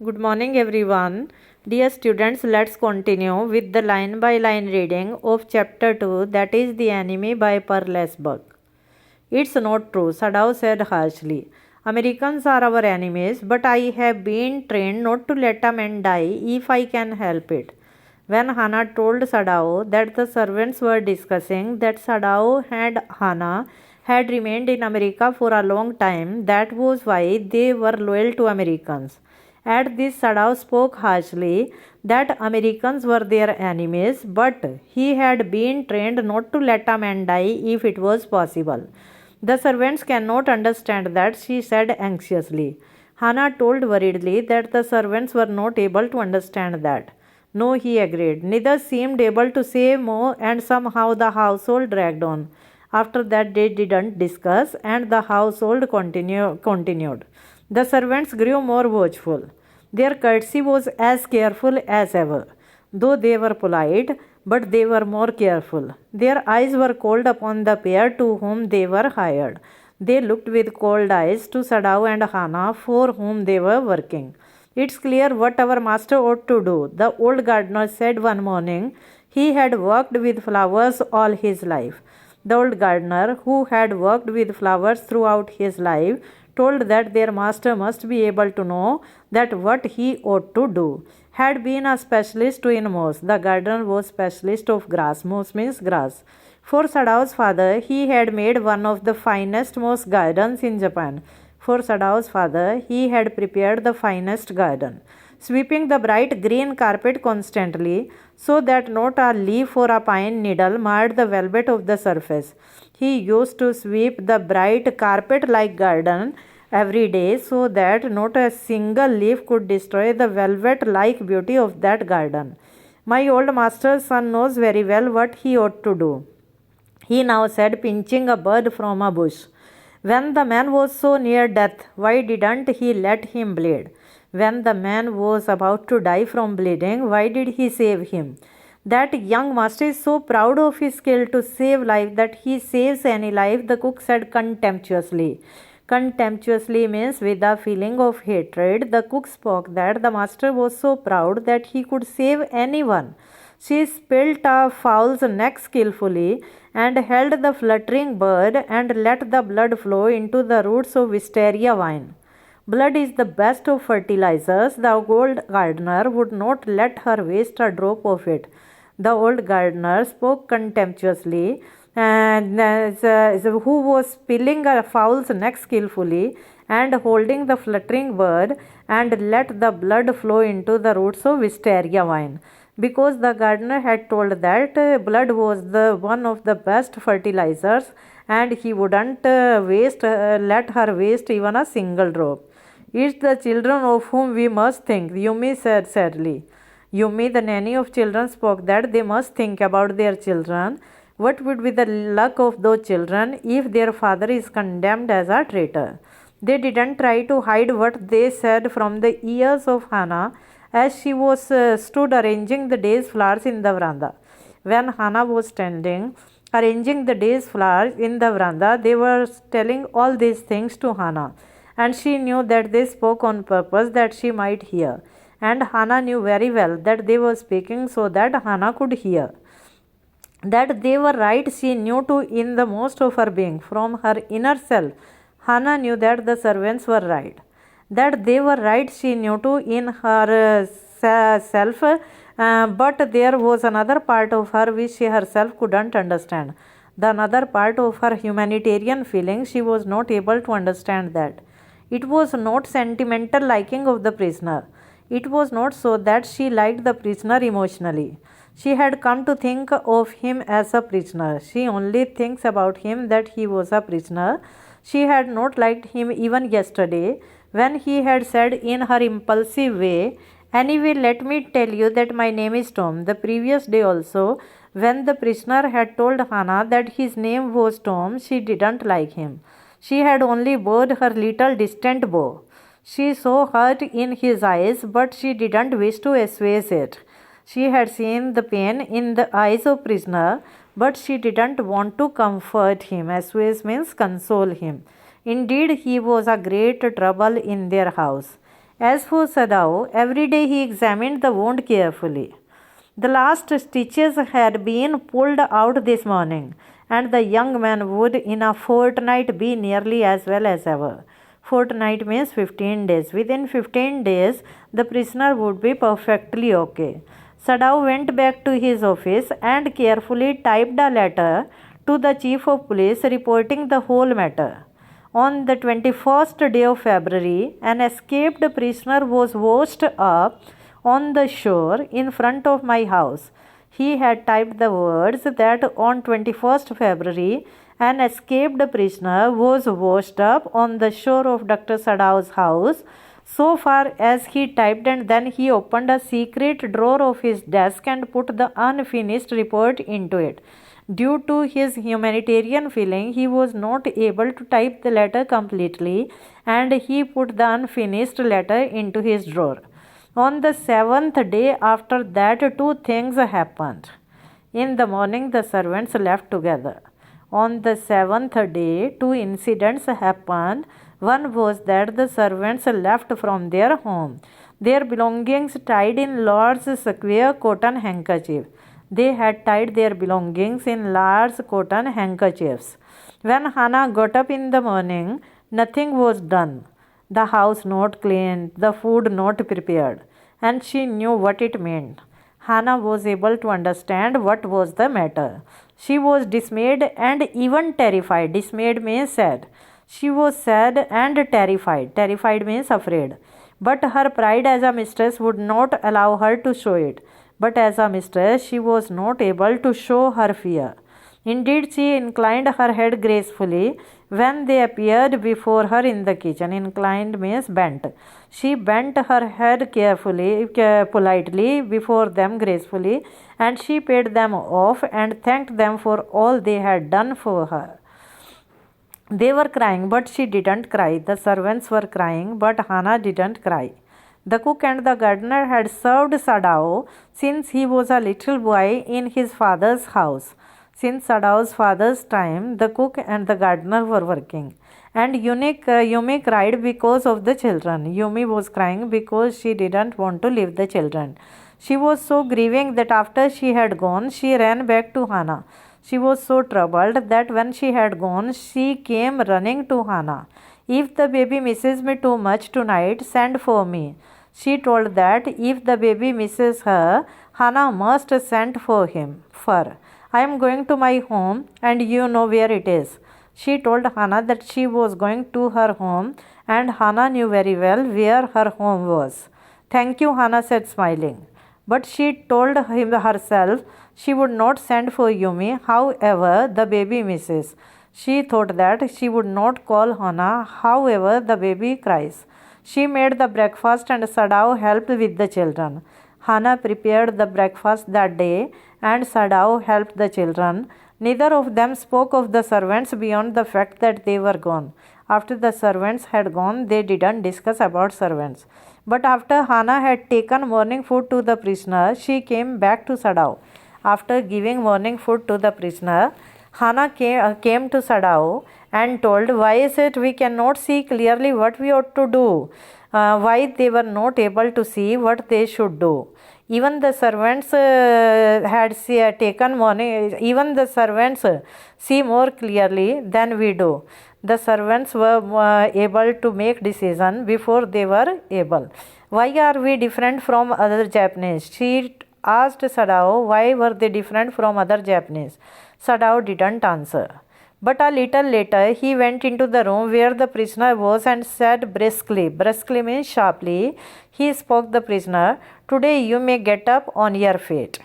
Good morning, everyone. Dear students, let's continue with the line by line reading of chapter 2, that is The Enemy by Pearl S. Buck. It's not true, Sadao said harshly. Americans are our enemies, but I have been trained not to let a man die if I can help it. When Hannah told Sadao that the servants were discussing that Sadao and Hannah had remained in America for a long time, that was why they were loyal to Americans. At this, Sadao spoke harshly that Americans were their enemies, but he had been trained not to let a man die if it was possible. The servants cannot understand that, she said anxiously. Hannah told worriedly that the servants were not able to understand that. No, he agreed. Neither seemed able to say more, and somehow the household dragged on. After that, they didn't discuss, and the household continued. The servants grew more watchful. Their courtesy was as careful as ever. Though they were polite, but they were more careful. Their eyes were cold upon the pair to whom they were hired. They looked with cold eyes to Sadao and Hannah, for whom they were working. It's clear what our master ought to do, the old gardener said one morning. He had worked with flowers all his life. The old gardener, who had worked with flowers throughout his life, told that their master must be able to know that what he ought to do. Had been a specialist in moss. The gardener was specialist of grass. Moss means grass. For Sadao's father, he had made one of the finest moss gardens in Japan. For Sadao's father, he had prepared the finest garden, sweeping the bright green carpet constantly so that not a leaf or a pine needle marred the velvet of the surface. He used to sweep the bright carpet-like garden every day so that not a single leaf could destroy the velvet-like beauty of that garden. My old master's son knows very well what he ought to do, he now said, pinching a bird from a bush. When the man was so near death, why didn't he let him bleed? When the man was about to die from bleeding, why did he save him? That young master is so proud of his skill to save life that he saves any life, the cook said contemptuously. Contemptuously means with a feeling of hatred. The cook spoke that the master was so proud that he could save anyone. She spilt a fowl's neck skillfully and held the fluttering bird and let the blood flow into the roots of wisteria vine. Blood is the best of fertilizers. The old gardener would not let her waste a drop of it. The old gardener spoke contemptuously, who was spilling a fowl's neck skillfully and holding the fluttering bird and let the blood flow into the roots of wisteria vine. Because the gardener had told that blood was the one of the best fertilizers, and he wouldn't let her waste even a single drop. It's the children of whom we must think, Yumi said sadly. Yumi, the nanny of children, spoke that they must think about their children. What would be the luck of those children if their father is condemned as a traitor? They didn't try to hide what they said from the ears of Hannah as she was stood arranging the day's flowers in the veranda. When Hannah was standing arranging the day's flowers in the veranda, they were telling all these things to Hannah, and she knew that they spoke on purpose that she might hear. And Hannah knew very well that they were speaking so that Hannah could hear. That they were right she knew too in the most of her being. From her inner self, Hannah knew that the servants were right. That they were right she knew too in her self, but there was another part of her which she herself couldn't understand. The another part of her humanitarian feeling, she was not able to understand that. It was not sentimental liking of the prisoner. It was not so that she liked the prisoner emotionally. She had come to think of him as a prisoner. She only thinks about him that he was a prisoner. She had not liked him even yesterday, when he had said in her impulsive way, "Anyway, let me tell you that my name is Tom." The previous day also, when the prisoner had told Hannah that his name was Tom, she didn't like him. She had only bowed her little distant bow. She saw hurt in his eyes, but she didn't wish to assuage it. She had seen the pain in the eyes of prisoner, but she didn't want to comfort him. Assuage means console him. Indeed, he was a great trouble in their house. As for Sadao, every day he examined the wound carefully. The last stitches had been pulled out this morning, and the young man would in a fortnight be nearly as well as ever. Fortnight means 15 days. Within 15 days, the prisoner would be perfectly okay. Sadao went back to his office and carefully typed a letter to the chief of police reporting the whole matter. On the 21st day of February, an escaped prisoner was washed up on the shore in front of my house. He had typed the words that on 21st February, an escaped prisoner was washed up on the shore of Dr. Sadao's house. So far as he typed, and then he opened a secret drawer of his desk and put the unfinished report into it. Due to his humanitarian feeling, he was not able to type the letter completely, and he put the unfinished letter into his drawer. On the 7th day after that, two things happened. In the morning, the servants left together. On the 7th day, two incidents happened. One was that the servants left from their home, their belongings tied in large square cotton handkerchiefs. They had tied their belongings in large cotton handkerchiefs. When Hannah got up in the morning, nothing was done. The house not cleaned, the food not prepared, and she knew what it meant. Hannah was able to understand what was the matter. She was dismayed and even terrified. Dismayed means sad. She was sad and terrified. Terrified means afraid. But her pride as a mistress would not allow her to show it. But as a mistress, she was not able to show her fear. Indeed, she inclined her head gracefully when they appeared before her in the kitchen. Inclined means bent. She bent her head politely before them gracefully, and she paid them off and thanked them for all they had done for her. They were crying, but she didn't cry. The servants were crying, but Hannah didn't cry. The cook and the gardener had served Sadao since he was a little boy in his father's house. Since Sadao's father's time, the cook and the gardener were working. And Yumi cried because of the children. Yumi was crying because she didn't want to leave the children. She was so grieving that after she had gone, she ran back to Hannah. She was so troubled that when she had gone, she came running to Hannah. If the baby misses me too much tonight, send for me. She told that if the baby misses her, Hannah must send for him. I am going to my home and you know where it is. She told Hannah that she was going to her home, and Hannah knew very well where her home was. Thank you, Hannah said, smiling. But she told him herself she would not send for Yumi, however the baby misses. She thought that she would not call Hannah, however the baby cries. She made the breakfast and Sadao helped with the children. Hannah prepared the breakfast that day and Sadao helped the children. Neither of them spoke of the servants beyond the fact that they were gone. After the servants had gone, they didn't discuss about servants. But after Hannah had taken morning food to the prisoner, she came back to Sadao. After giving morning food to the prisoner, Hannah came to Sadao and told, why is it we cannot see clearly what we ought to do? Why they were not able to see what they should do. Even the servants even the servants see more clearly than we do. The servants were able to make decision before they were able. Why are we different from other Japanese? She asked Sadao why were they different from other Japanese. Sadao didn't answer. But a little later, he went into the room where the prisoner was and said briskly means sharply, he spoke the prisoner, today you may get up on your feet.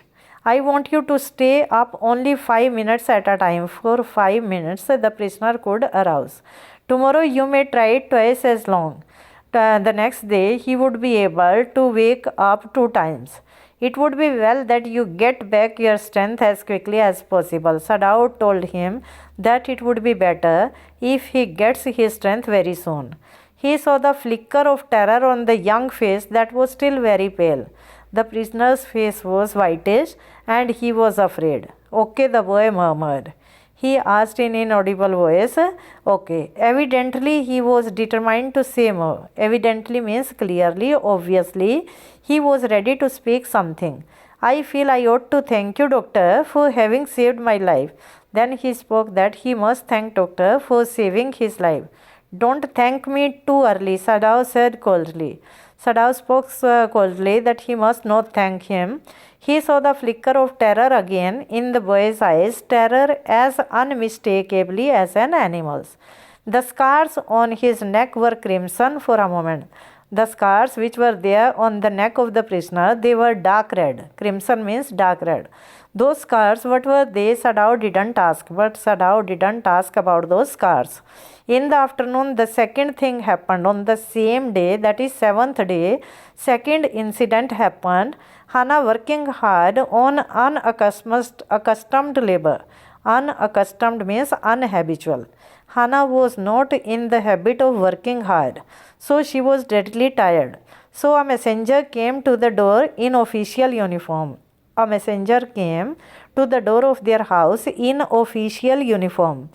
I want you to stay up only 5 minutes at a time. For 5 minutes, the prisoner could arouse. Tomorrow you may try twice as long. The next day, he would be able to wake up 2 times. It would be well that you get back your strength as quickly as possible. Sadao told him that it would be better if he gets his strength very soon. He saw the flicker of terror on the young face that was still very pale. The prisoner's face was whitish and he was afraid. Okay, the boy murmured. he asked in inaudible voice. Okay. Evidently he was determined to say more. Evidently means clearly, obviously. He was ready to speak something. I feel I ought to thank you, doctor, for having saved my life. Then he spoke that he must thank doctor for saving his life. Don't thank me too early, Sadao said coldly. Sadao spoke coldly that he must not thank him. He saw the flicker of terror again in the boy's eyes, terror as unmistakably as an animal's. The scars on his neck were crimson for a moment. The scars which were there on the neck of the prisoner, they were dark red. Crimson means dark red. Those scars, what were they? Sadao didn't ask, but Sadao didn't ask about those scars. In the afternoon, the second thing happened. On the same day, that is 7th day, second incident happened. Hannah working hard on unaccustomed labor. Unaccustomed means unhabitual. Hannah was not in the habit of working hard, so she was deadly tired. So a messenger came to the door in official uniform. A messenger came to the door of their house in official uniform.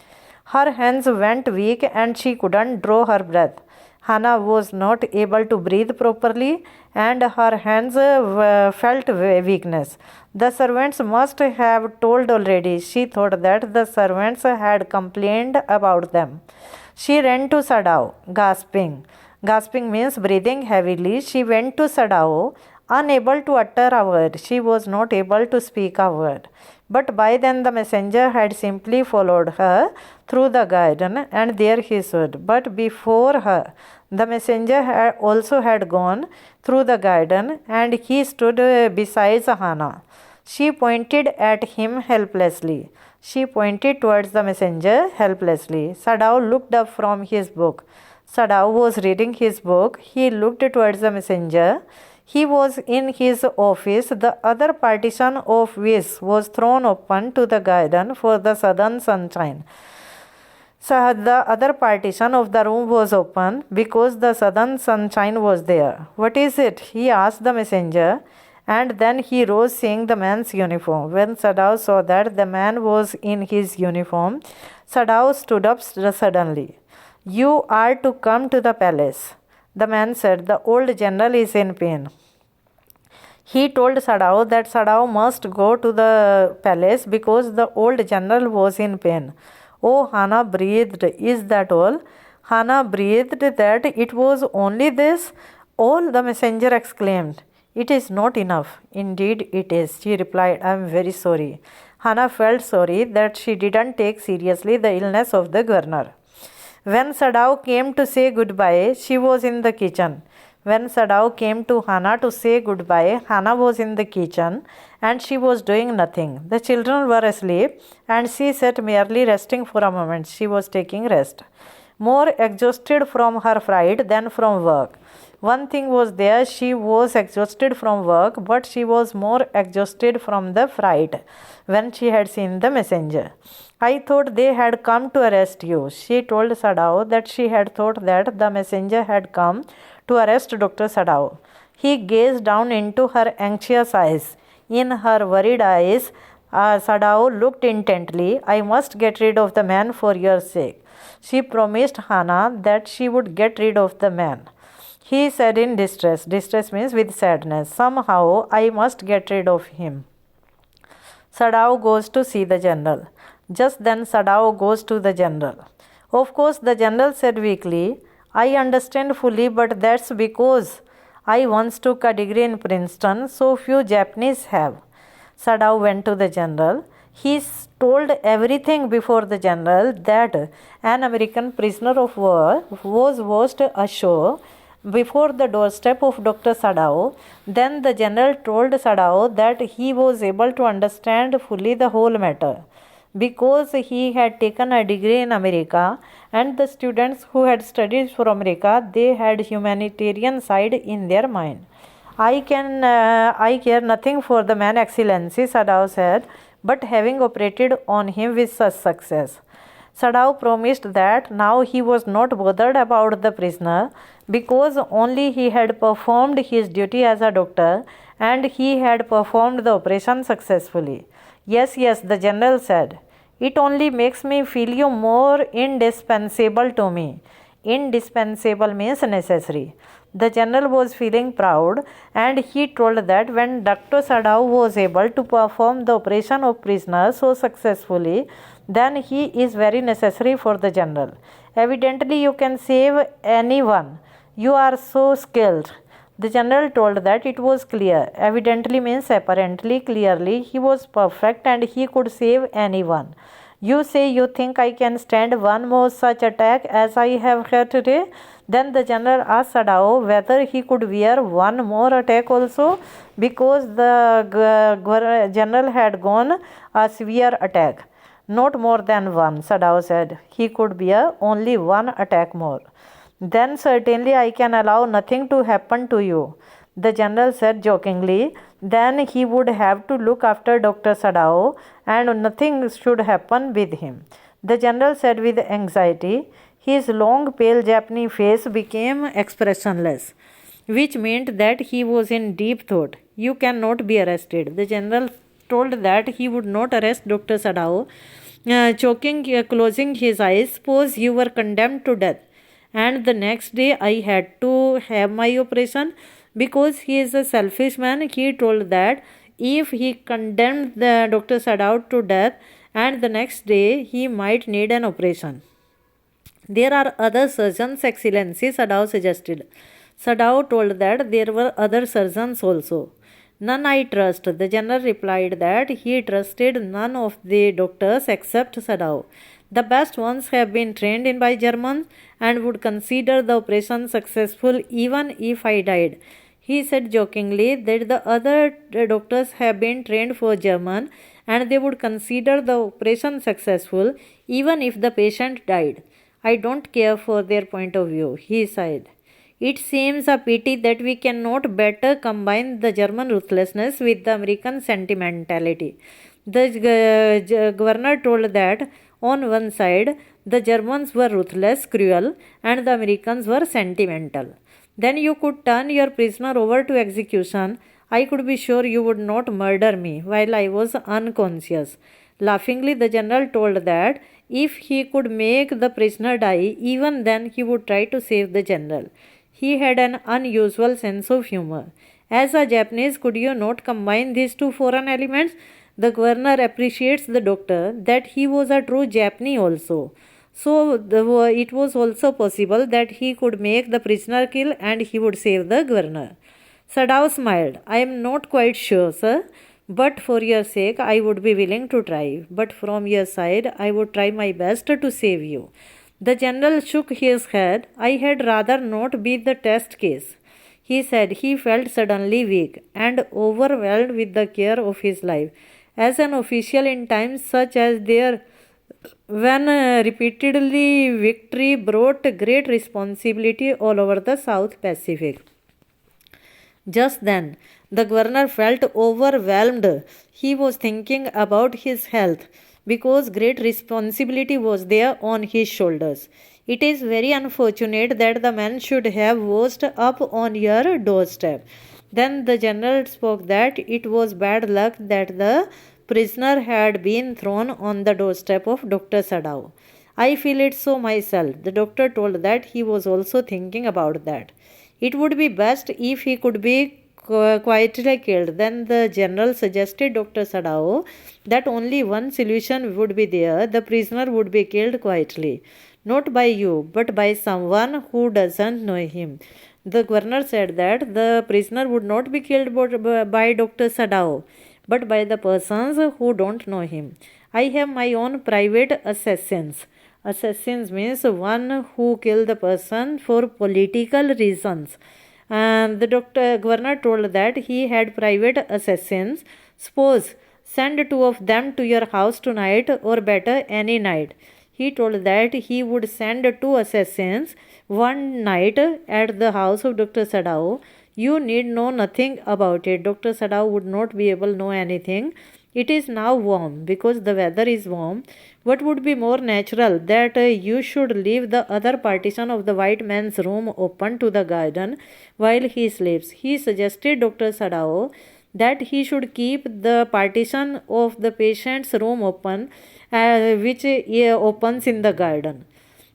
Her hands went weak and she couldn't draw her breath. Hannah was not able to breathe properly and her hands felt weakness. The servants must have told already. She thought that the servants had complained about them. She ran to Sadao, gasping. Gasping means breathing heavily. She went to Sadao, unable to utter a word. She was not able to speak a word. But by then the messenger had simply followed her through the garden, and there he stood. But before her, the messenger also had gone through the garden, and he stood beside Hannah. She pointed at him helplessly. She pointed towards the messenger helplessly. Sadao looked up from his book. Sadao was reading his book. He looked towards the messenger. He was in his office, the other partition of which was thrown open to the garden for the southern sunshine. So the other partition of the room was open because the southern sunshine was there. What is it? He asked the messenger, and then he rose seeing the man's uniform. When Sadao saw that the man was in his uniform, Sadao stood up suddenly. You are to come to the palace. The man said, the old general is in pain. He told Sadao that Sadao must go to the palace because the old general was in pain. Oh, Hannah breathed. Is that all? Hannah breathed that it was only this. All, the messenger exclaimed. It is not enough. Indeed it is, she replied. I am very sorry. Hannah felt sorry that she didn't take seriously the illness of the governor. When Sadao came to say goodbye, she was in the kitchen. When Sadao came to Hannah to say goodbye, Hannah was in the kitchen and she was doing nothing. The children were asleep and she sat merely resting for a moment. She was taking rest. More exhausted from her fright than from work. One thing was there, she was exhausted from work, but she was more exhausted from the fright when she had seen the messenger. I thought they had come to arrest you. She told Sadao that she had thought that the messenger had come to arrest Dr. Sadao. He gazed down into her anxious eyes. In her worried eyes, Sadao looked intently. I must get rid of the man for your sake. She promised Hannah that she would get rid of the man. He said in distress. Distress means with sadness. Somehow I must get rid of him. Sadao goes to see the general. Just then Sadao goes to the general. Of course, the general said weakly, I understand fully, but that's because I once took a degree in Princeton, so few Japanese have. Sadao went to the general. He told everything before the general that an American prisoner of war was washed ashore before the doorstep of Dr. Sadao. Then the general told Sadao that he was able to understand fully the whole matter, because he had taken a degree in America, and the students who had studied for America, they had humanitarian side in their mind. I care nothing for the man, Excellency, Sadao said, but having operated on him with such success. Sadao promised that now he was not bothered about the prisoner, because only he had performed his duty as a doctor and he had performed the operation successfully. Yes, the general said. It only makes me feel you more indispensable to me. Indispensable means necessary. The general was feeling proud and he told that when Dr. Sadao was able to perform the operation of prisoner so successfully, then he is very necessary for the general. Evidently, you can save anyone. You are so skilled. The general told that it was clear. Evidently means apparently, clearly. He was perfect and he could save anyone. You say you think I can stand one more such attack as I have had today? Then the general asked Sadao whether he could bear one more attack also, because the general had gone a severe attack. Not more than one, Sadao said. He could bear only one attack more. Then certainly I can allow nothing to happen to you, the general said jokingly. Then he would have to look after Dr. Sadao and nothing should happen with him, the general said with anxiety. His long pale Japanese face became expressionless, which meant that he was in deep thought. You cannot be arrested. The general told that he would not arrest Dr. Sadao, closing his eyes. Suppose you were condemned to death and the next day I had to have my operation. Because he is a selfish man, he told that if he condemned the Dr. Sadao to death and the next day he might need an operation. There are other surgeons, Excellency, Sadao suggested. Sadao told that there were other surgeons also. None I trust. The general replied that he trusted none of the doctors except Sadao. The best ones have been trained in by Germans and would consider the operation successful even if I died. He said jokingly that the other doctors have been trained for German and they would consider the operation successful even if the patient died. I don't care for their point of view, he said. It seems a pity that we cannot better combine the German ruthlessness with the American sentimentality. The governor told that on one side, the Germans were ruthless, cruel, and the Americans were sentimental. Then you could turn your prisoner over to execution. I could be sure you would not murder me while I was unconscious. Laughingly, the general told that if he could make the prisoner die, even then he would try to save the general. He had an unusual sense of humor. As a Japanese, could you not combine these two foreign elements? The governor appreciates the doctor that he was a true Japanese also. So it was also possible that he could make the prisoner kill and he would save the governor. Sadao smiled. I am not quite sure, sir, but for your sake I would be willing to try. But from your side I would try my best to save you. The general shook his head. I had rather not be the test case, he said. He felt suddenly weak and overwhelmed with the care of his life. As an official in times such as there, when repeatedly victory brought great responsibility all over the South Pacific. Just then, the governor felt overwhelmed. He was thinking about his health because great responsibility was there on his shoulders. It is very unfortunate that the man should have washed up on your doorstep. Then the general spoke that it was bad luck that the prisoner had been thrown on the doorstep of Dr. Sadao. I feel it so myself. The doctor told that he was also thinking about that. It would be best if he could be quietly killed. Then the general suggested Dr. Sadao that only one solution would be there. The prisoner would be killed quietly. Not by you, but by someone who doesn't know him. The governor said that the prisoner would not be killed by Dr. Sadao, but by the persons who don't know him. I have my own private assassins. Assassins means one who kill the person for political reasons. And the governor told that he had private assassins. Suppose send two of them to your house tonight, or better any night. He told that he would send two assassins one night at the house of Dr. Sadao. You need know nothing about it. Dr. Sadao would not be able to know anything. It is now warm because the weather is warm. What would be more natural that you should leave the other partition of the white man's room open to the garden while he sleeps? He suggested Dr. Sadao that he should keep the partition of the patient's room open, which opens in the garden.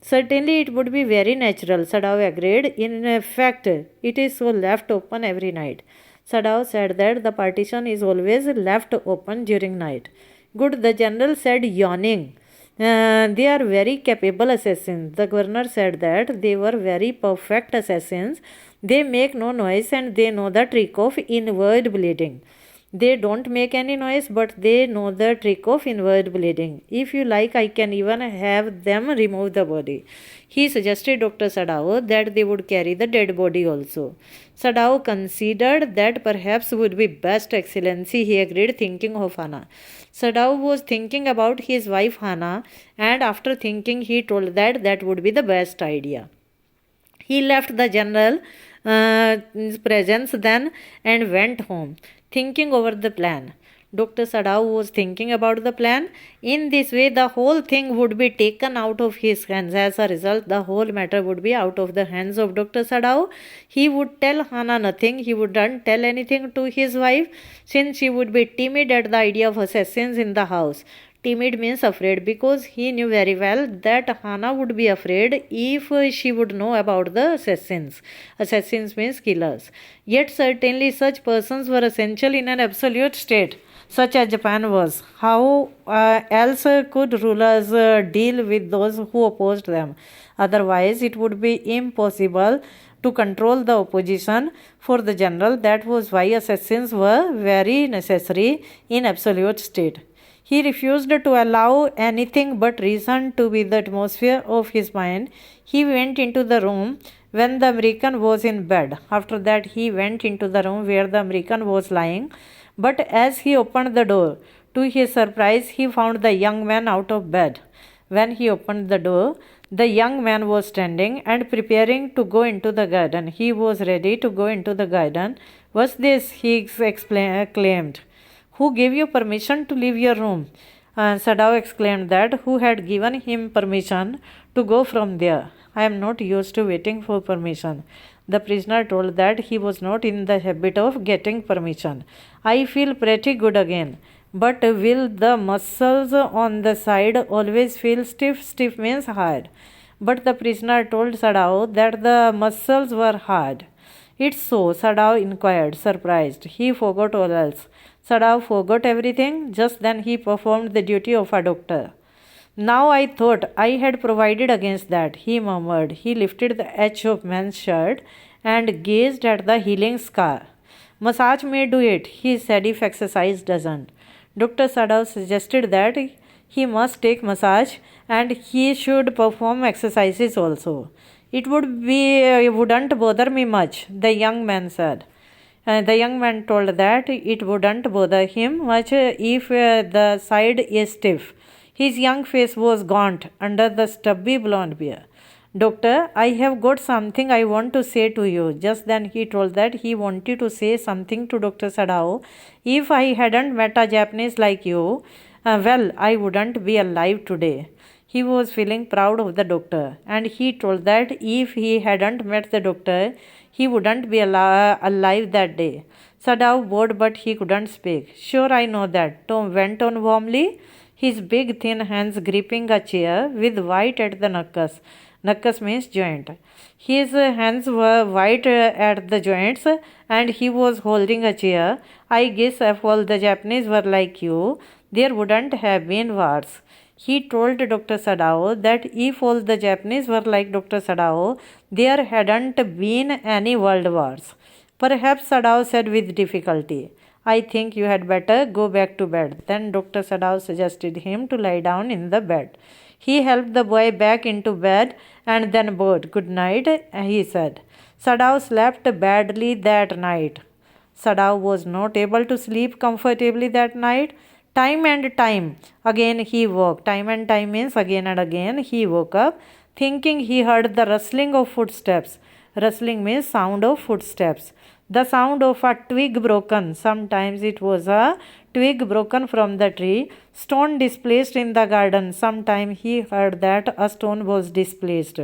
Certainly, it would be very natural, Sadao agreed. In fact, it is so left open every night. Sadao said that the partition is always left open during night. Good, the general said, yawning. They are very capable assassins. The governor said that they were very perfect assassins. They make no noise and they know the trick of inward bleeding. They don't make any noise, but they know the trick of inward bleeding. If you like, I can even have them remove the body. He suggested Dr. Sadao that they would carry the dead body also. Sadao considered that perhaps would be best, Excellency, he agreed, thinking of Hannah. Sadao was thinking about his wife Hannah, and after thinking, he told that that would be the best idea. He left the general presence then and went home, thinking over the plan. Dr. Sadao was thinking about the plan. In this way, the whole thing would be taken out of his hands. As a result, the whole matter would be out of the hands of Dr. Sadao. He would tell Hannah nothing. He wouldn't tell anything to his wife, since she would be timid at the idea of assassins in the house. Timid means afraid, because he knew very well that Hannah would be afraid if she would know about the assassins. Assassins means killers. Yet certainly such persons were essential in an absolute state, such as Japan was. How else could rulers deal with those who opposed them? Otherwise, it would be impossible to control the opposition for the general. That was why assassins were very necessary in absolute state. He refused to allow anything but reason to be the atmosphere of his mind. He went into the room when the American was in bed. After that, he went into the room where the American was lying. But as he opened the door, to his surprise, he found the young man out of bed. When he opened the door, the young man was standing and preparing to go into the garden. He was ready to go into the garden. What's this? He exclaimed. Who gave you permission to leave your room? Sadao exclaimed that who had given him permission to go from there. I am not used to waiting for permission. The prisoner told that he was not in the habit of getting permission. I feel pretty good again. But will the muscles on the side always feel stiff? Stiff means hard. But the prisoner told Sadao that the muscles were hard. It's so, Sadao inquired, surprised. He forgot all else. Sadao forgot everything. Just then he performed the duty of a doctor. Now I thought I had provided against that, he murmured. He lifted the edge of man's shirt and gazed at the healing scar. Massage may do it, he said, if exercise doesn't. Dr. Sadao suggested that he must take massage and he should perform exercises also. It wouldn't bother me much, the young man said. The young man told that it wouldn't bother him much if the side is stiff. His young face was gaunt under the stubby blonde beard. Doctor, I have got something I want to say to you. Just then he told that he wanted to say something to Dr. Sadao. If I hadn't met a Japanese like you, well, I wouldn't be alive today. He was feeling proud of the doctor, and he told that if he hadn't met the doctor, he wouldn't be alive that day. Sadao bowed, but he couldn't speak. Sure, I know that, Tom went on warmly, his big thin hands gripping a chair with white at the knuckles. Knuckles means joint. His hands were white at the joints, and he was holding a chair. I guess if all the Japanese were like you, there wouldn't have been wars. He told Dr. Sadao that if all the Japanese were like Dr. Sadao, there hadn't been any world wars. Perhaps, Sadao said with difficulty. I think you had better go back to bed. Then Dr. Sadao suggested him to lie down in the bed. He helped the boy back into bed and then bowed. Good night, he said. Sadao slept badly that night. Sadao was not able to sleep comfortably that night. Time and time again he woke. Time and time means again and again he woke up, thinking he heard the rustling of footsteps. Rustling means sound of footsteps. The sound of a twig broken. Sometimes it was a twig broken from the tree. Stone displaced in the garden. Sometimes he heard that a stone was displaced.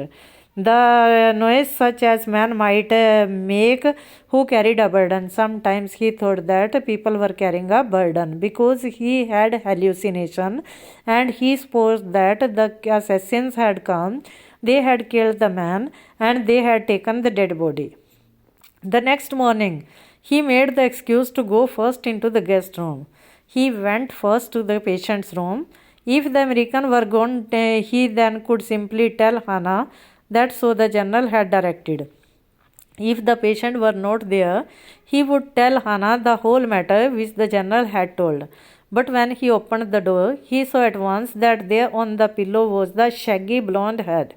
the noise such as man might make who carried a burden. Sometimes he thought that people were carrying a burden because he had hallucination, and he supposed that the assassins had come, they had killed the man, and they had taken the dead body. The next morning, he made the excuse to go first into the guest room. He went first to the patient's room. If the American were gone, he then could simply tell Hannah that so the general had directed. If the patient were not there, he would tell Hannah the whole matter which the general had told. But when he opened the door, he saw at once that there on the pillow was the shaggy blonde head.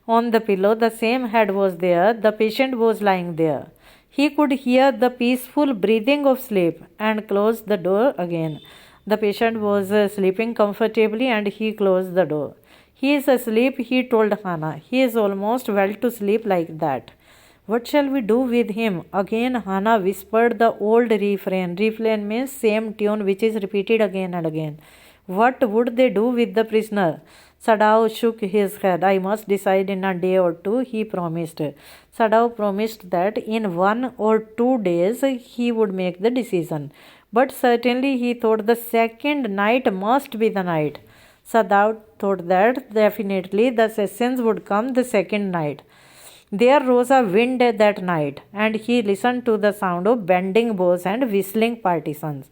On the pillow, the same head was there. The patient was lying there. He could hear the peaceful breathing of sleep and closed the door again. The patient was sleeping comfortably and he closed the door. He is asleep, he told Hannah. He is almost well to sleep like that. What shall we do with him? Again Hannah whispered the old refrain. Refrain means same tune which is repeated again and again. What would they do with the prisoner? Sadao shook his head. I must decide in a day or two, he promised. Sadao promised that in 1 or 2 days he would make the decision. But certainly he thought the second night must be the night. Sadao thought that definitely the assassins would come the second night. There rose a wind that night, and he listened to the sound of bending bows and whistling partisans.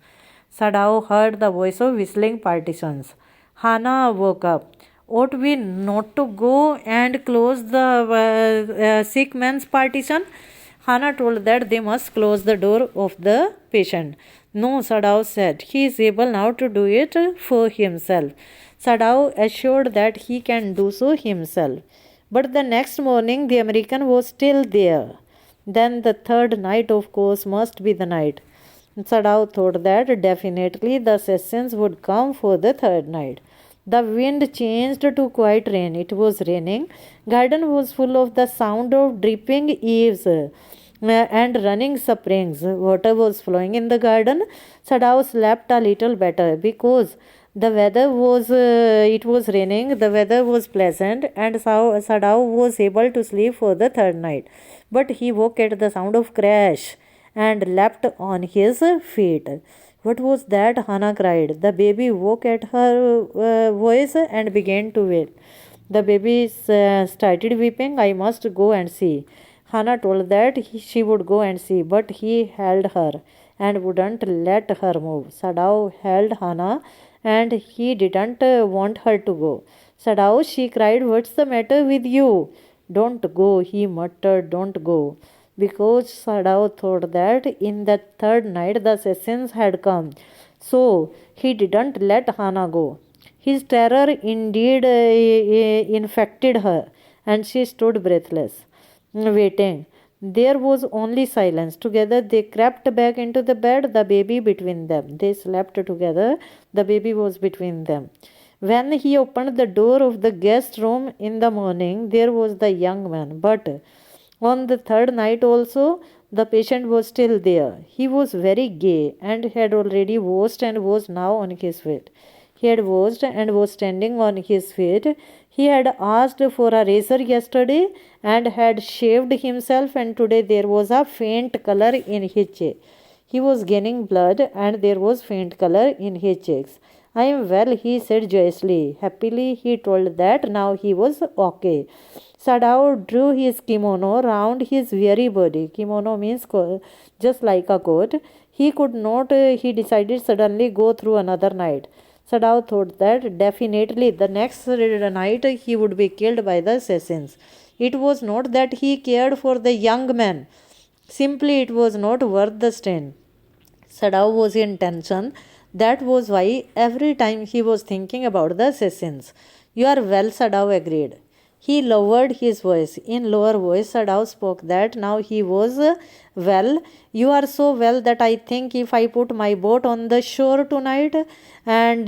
Sadao heard the voice of whistling partisans. Hannah woke up. Ought we not to go and close the sick man's partition? Hannah told that they must close the door of the patient. No, Sadao said. He is able now to do it for himself. Sadao assured that he can do so himself. But the next morning the American was still there. Then the third night, of course, must be the night. Sadao thought that definitely the assassins would come for the third night. The wind changed to quiet rain. It was raining. Garden was full of the sound of dripping eaves and running springs. Water was flowing in the garden. Sadao slept a little better because the weather was it was raining, the weather was pleasant, and Sadao was able to sleep for the third night. But he woke at the sound of crash and leapt on his feet. What was that? Hannah cried. The baby woke at her voice and began to wail. The baby started weeping. I must go and see. Hannah told that she would go and see, but he held her and wouldn't let her move. Sadao held Hannah and he didn't want her to go. Sadao, she cried, what's the matter with you? Don't go, he muttered, don't go. Because Sadao thought that in the third night the assassins had come. So he didn't let Hannah go. His terror indeed infected her, and she stood breathless, waiting. There was only silence. Together they crept back into the bed, the baby between them. They slept together. The baby was between them. When he opened the door of the guest room in the morning, there was the young man. But on the third night also, the patient was still there. He was very gay and had already washed and was now on his feet. He had washed and was standing on his feet. He had asked for a razor yesterday and had shaved himself, and today there was a faint color in his cheek. He was gaining blood and there was faint color in his cheeks. I am well, he said joyously. Happily, he told that now he was okay. Sadao drew his kimono round his weary body. Kimono means just like a coat. He could not, he decided suddenly, go through another night. Sadao thought that definitely the next night he would be killed by the assassins. It was not that he cared for the young man. Simply it was not worth the strain. Sadao was in tension. That was why every time he was thinking about the assassins. You are well, Sadao agreed. He lowered his voice. In lower voice, Sadao spoke that now he was well. You are so well that I think if I put my boat on the shore tonight and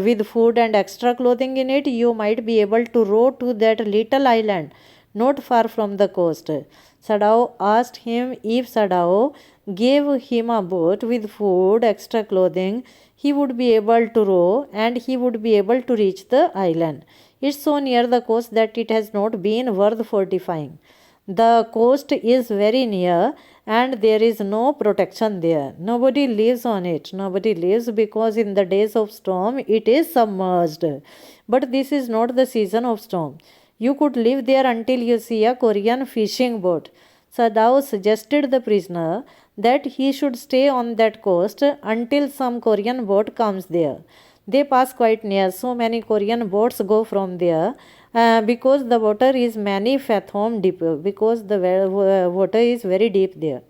with food and extra clothing in it, you might be able to row to that little island not far from the coast. Sadao asked him if Sadao gave him a boat with food, extra clothing, he would be able to row and he would be able to reach the island. It's so near the coast that it has not been worth fortifying. The coast is very near and there is no protection there. Nobody lives on it. Nobody lives because in the days of storm it is submerged. But this is not the season of storm. You could live there until you see a Korean fishing boat. Sadao suggested the prisoner that he should stay on that coast until some Korean boat comes there. They pass quite near. So many Korean boats go from there because the water is many fathom deep, because the water is very deep there.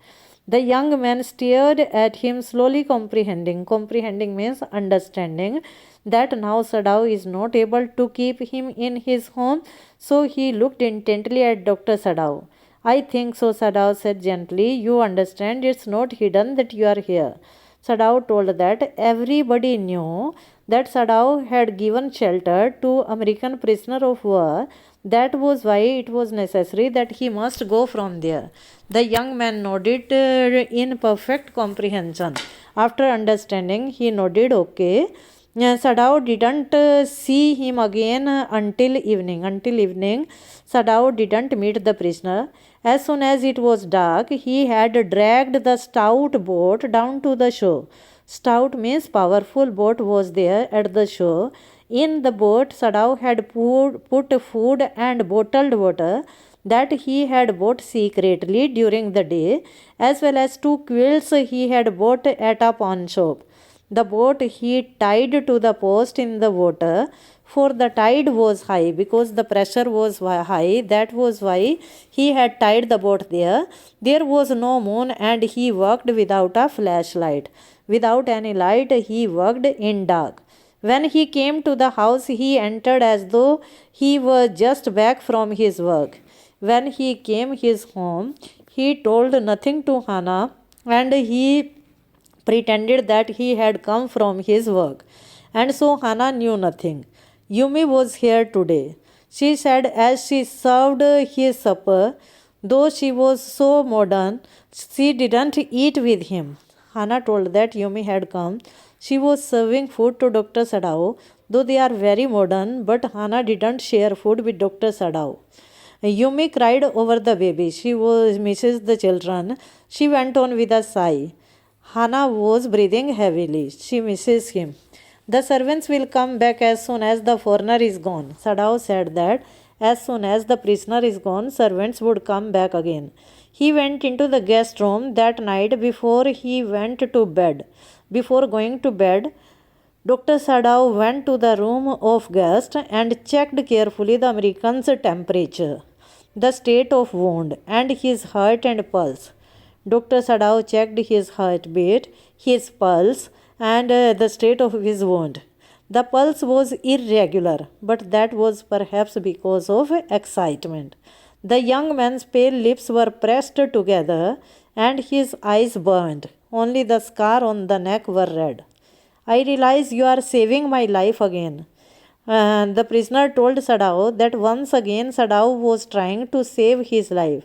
The young man stared at him, slowly comprehending. Comprehending means understanding that now Sadao is not able to keep him in his home, so he looked intently at Dr. Sadao. I think so, Sadao said gently. You understand, it's not hidden that you are here. Sadao told that everybody knew that Sadao had given shelter to American prisoner of war. That was why it was necessary that he must go from there. The young man nodded in perfect comprehension. After understanding, he nodded okay. Sadao didn't see him again until evening. Until evening, Sadao didn't meet the prisoner. As soon as it was dark, he had dragged the stout boat down to the shore. Stout means powerful boat was there at the shore. In the boat, Sadao had put food and bottled water that he had bought secretly during the day, as well as 2 quilts he had bought at a pawn shop. The boat he tied to the post in the water, for the tide was high, because the pressure was high. That was why he had tied the boat there. There was no moon and he worked without a flashlight. Without any light, he worked in dark. When he came to the house, he entered as though he were just back from his work. When he came his home, he told nothing to Hannah and he pretended that he had come from his work. And so Hannah knew nothing. Yumi was here today, she said as she served his supper. Though she was so modern, she didn't eat with him. Hannah told that Yumi had come. She was serving food to Dr. Sadao. Though they are very modern, but Hannah didn't share food with Dr. Sadao. Yumi cried over the baby. She was misses the children. She went on with a sigh. Hannah was breathing heavily. She misses him. The servants will come back as soon as the foreigner is gone. Sadao said that as soon as the prisoner is gone, servants would come back again. He went into the guest room that night before he went to bed. Before going to bed, Dr. Sadao went to the room of guest and checked carefully the American's temperature, the state of wound, and his heart and pulse. Dr. Sadao checked his heartbeat, his pulse, and the state of his wound. The pulse was irregular, but that was perhaps because of excitement. The young man's pale lips were pressed together and his eyes burned. Only the scar on the neck were red. I realize you are saving my life again. The prisoner told Sadao that once again Sadao was trying to save his life.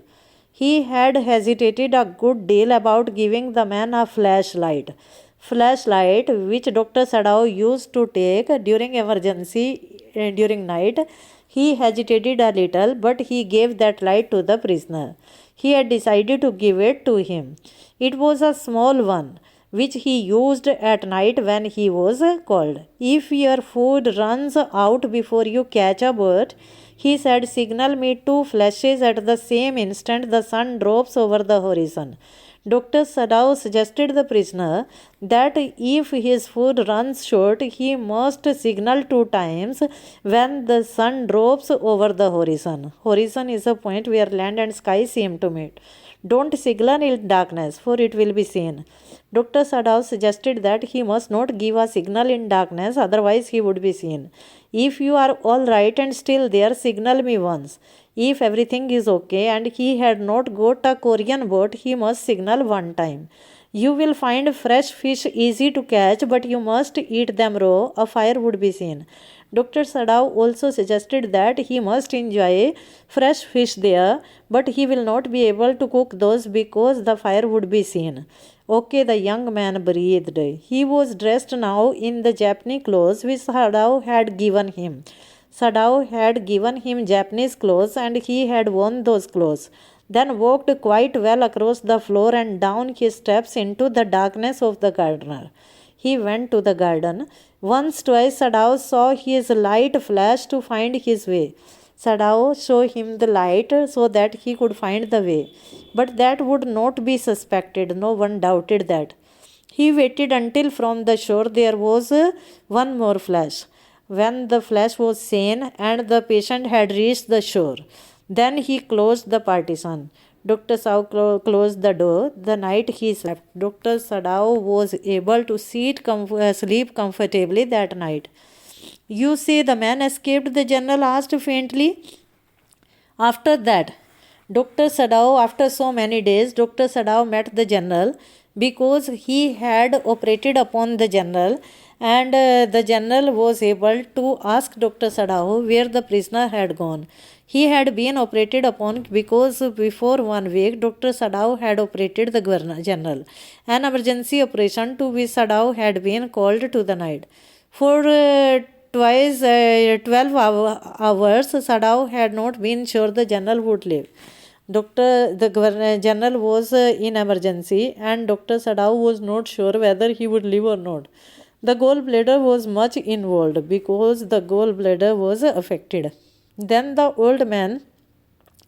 He had hesitated a good deal about giving the man a flashlight. Flashlight which Dr. Sadao used to take during emergency during night. He hesitated a little, but he gave that light to the prisoner. He had decided to give it to him. It was a small one, which he used at night when he was cold. If your food runs out before you catch a bird, he said, signal me 2 flashes at the same instant the sun drops over the horizon. Dr. Sadao suggested the prisoner that if his food runs short, he must signal 2 times when the sun drops over the horizon. Horizon is a point where land and sky seem to meet. Don't signal in darkness, for it will be seen. Dr. Sadao suggested that he must not give a signal in darkness, otherwise he would be seen. If you are all right and still there, signal me once. If everything is okay and he had not got a Korean boat, he must signal 1 time. You will find fresh fish easy to catch, but you must eat them raw. A fire would be seen. Dr. Sadao also suggested that he must enjoy fresh fish there, but he will not be able to cook those because the fire would be seen. Okay, the young man breathed. He was dressed now in the Japanese clothes which Sadao had given him. Sadao had given him Japanese clothes and he had worn those clothes, then walked quite well across the floor and down his steps into the darkness of the garden. He went to the garden. Once, twice, Sadao saw his light flash to find his way. Sadao showed him the light so that he could find the way. But that would not be suspected. No one doubted that. He waited until from the shore there was one more flash. When the flash was seen and the patient had reached the shore, then he closed the partition. Dr. Sadao closed the door. The night he slept, Dr. Sadao was able to sleep comfortably that night. You say the man escaped, the general asked faintly. After that, after so many days, Dr. Sadao met the general because he had operated upon the general, and the general was able to ask Dr. Sadao where the prisoner had gone. He had been operated upon because before 1 week, Dr. Sadao had operated the general. An emergency operation to which Sadao had been called to the night. For 12 hours, Sadao had not been sure the general would live. The general was in emergency, and Dr. Sadao was not sure whether he would live or not. The gallbladder was much involved because the gallbladder was affected. Then the old man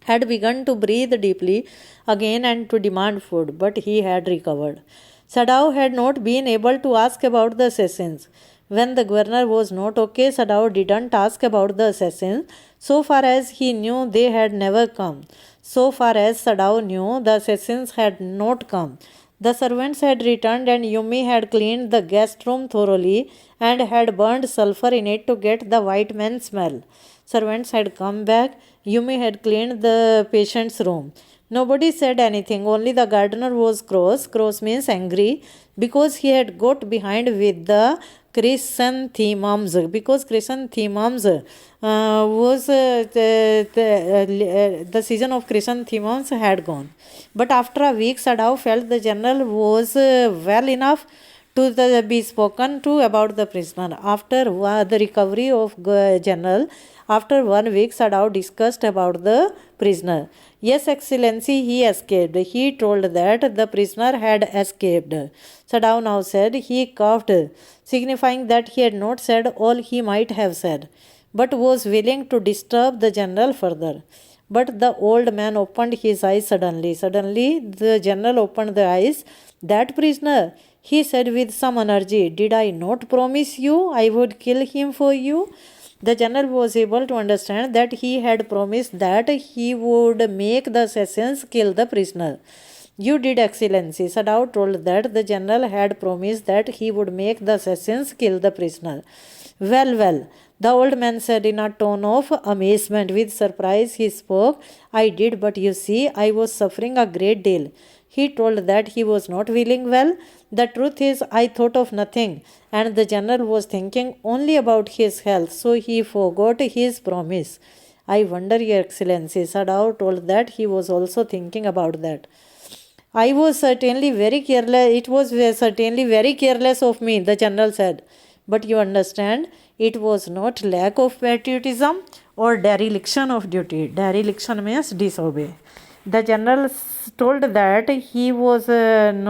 had begun to breathe deeply again and to demand food, but he had recovered. Sadao had not been able to ask about the assassins. When the governor was not okay, Sadao didn't ask about the assassins. So far as he knew, they had never come. So far as Sadao knew, the assassins had not come. The servants had returned and Yumi had cleaned the guest room thoroughly and had burned sulfur in it to get the white man smell. Servants had come back. Yumi had cleaned the patient's room. Nobody said anything, only the gardener was cross. Cross means angry, because he had got behind with the chrysanthemums. Because chrysanthemums was the season of chrysanthemums had gone. But after a week, Sadao felt the general was well enough to be spoken to about the prisoner. After the recovery of general, after 1 week, Sadao discussed about the prisoner. Yes, Excellency, he escaped. He told that the prisoner had escaped. Sadao now said. He coughed, signifying that he had not said all he might have said, but was willing to disturb the general further. But the old man opened his eyes suddenly. Suddenly, the general opened the eyes. That prisoner, he said with some energy, did I not promise you I would kill him for you? The general was able to understand that he had promised that he would make the assassins kill the prisoner. You did, Excellency. Sadao told that the general had promised that he would make the assassins kill the prisoner. Well, well, the old man said in a tone of amazement. With surprise he spoke. I did, but you see, I was suffering a great deal. He told that he was not feeling well. The truth is, I thought of nothing, and the general was thinking only about his health, so he forgot his promise. I wonder, Your Excellency. Sadao told that he was also thinking about that. I was certainly very careless. It was certainly very careless of me, the general said. But you understand, it was not lack of patriotism or dereliction of duty. Dereliction means disobey. The general told that he was it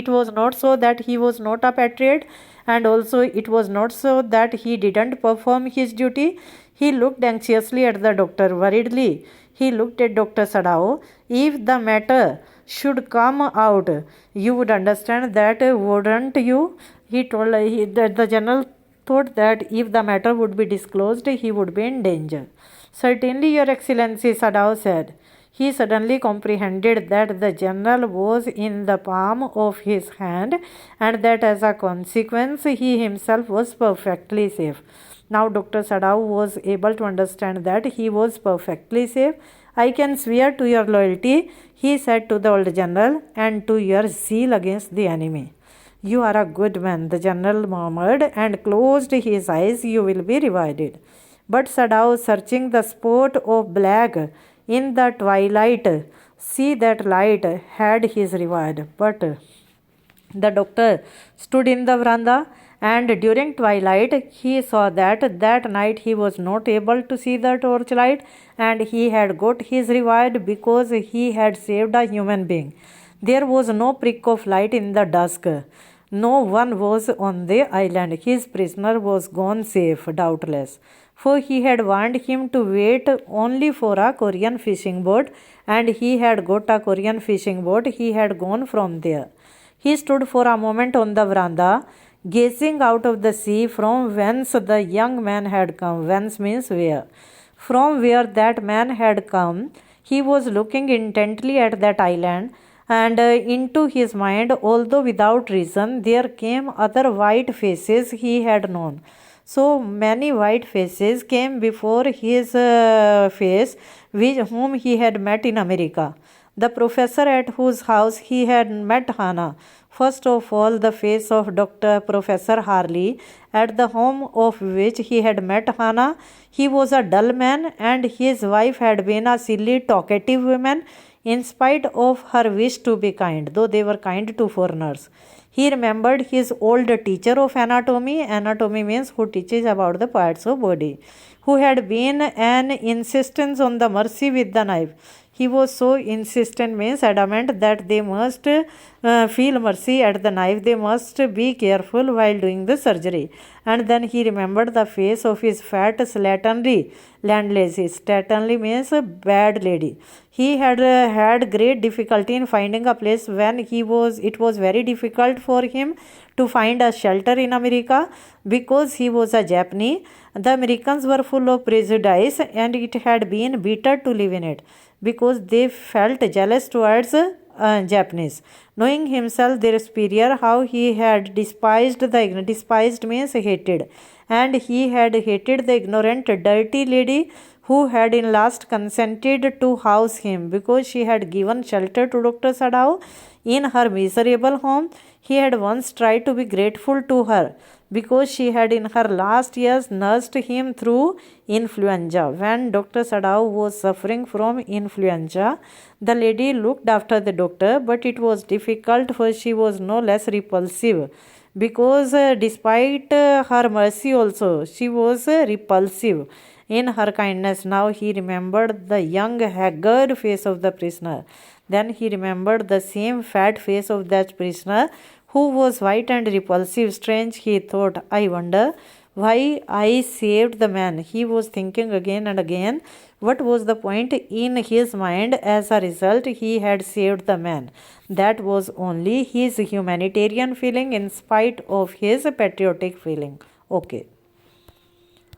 was not so that he was not a patriot, and also it was not so that he didn't perform his duty. He looked anxiously at the doctor. Worriedly, he looked at Dr. Sadao. If the matter should come out, you would understand that, wouldn't you? He told the general thought that if the matter would be disclosed, he would be in danger. Certainly, Your Excellency, Sadao said. He suddenly comprehended that the general was in the palm of his hand, and that as a consequence he himself was perfectly safe. Now Dr. Sadao was able to understand that he was perfectly safe. I can swear to your loyalty, he said to the old general, and to your zeal against the enemy. You are a good man, the general murmured and closed his eyes. You will be rewarded. But Sadao, searching the spot of black in the twilight, see that light, had his reward. But the doctor stood in the veranda and during twilight he saw that night he was not able to see the torchlight, and he had got his reward because he had saved a human being. There was no prick of light in the dusk. No one was on the island. His prisoner was gone safe, doubtless, for he had warned him to wait only for a Korean fishing boat, and he had got a Korean fishing boat. He had gone from there. He stood for a moment on the veranda, gazing out of the sea from whence the young man had come. Whence means where. From where that man had come, he was looking intently at that island, and into his mind, although without reason, there came other white faces he had known. So many white faces came before his face, whom he had met in America. The professor at whose house he had met Hannah. First of all, the face of Dr. Professor Harley, at the home of which he had met Hannah. He was a dull man, and his wife had been a silly, talkative woman, in spite of her wish to be kind, though they were kind to foreigners. He remembered his old teacher of anatomy. Anatomy means who teaches about the parts of body, who had been an insistence on the mercy with the knife. He was so insistent, means adamant, that they must feel mercy at the knife. They must be careful while doing the surgery. And then he remembered the face of his fat slatternly landlady. Slatternly means a bad lady. He had had great difficulty in finding a place when it was very difficult for him to find a shelter in America because he was a Japanese. The Americans were full of prejudice, and it had been bitter to live in it because they felt jealous towards Japanese. Knowing himself their superior, how he had despised means hated, and he had hated the ignorant, dirty lady who had in last consented to house him because she had given shelter to Dr. Sadao in her miserable home. He had once tried to be grateful to her because she had in her last years nursed him through influenza. When Dr. Sadao was suffering from influenza, the lady looked after the doctor, but it was difficult, for she was no less repulsive because despite her mercy also, she was repulsive in her kindness. Now he remembered the young haggard face of the prisoner. Then he remembered the same fat face of that prisoner who was white and repulsive. Strange, he thought, I wonder why I saved the man. He was thinking again and again what was the point in his mind. As a result, he had saved the man. That was only his humanitarian feeling in spite of his patriotic feeling. Okay.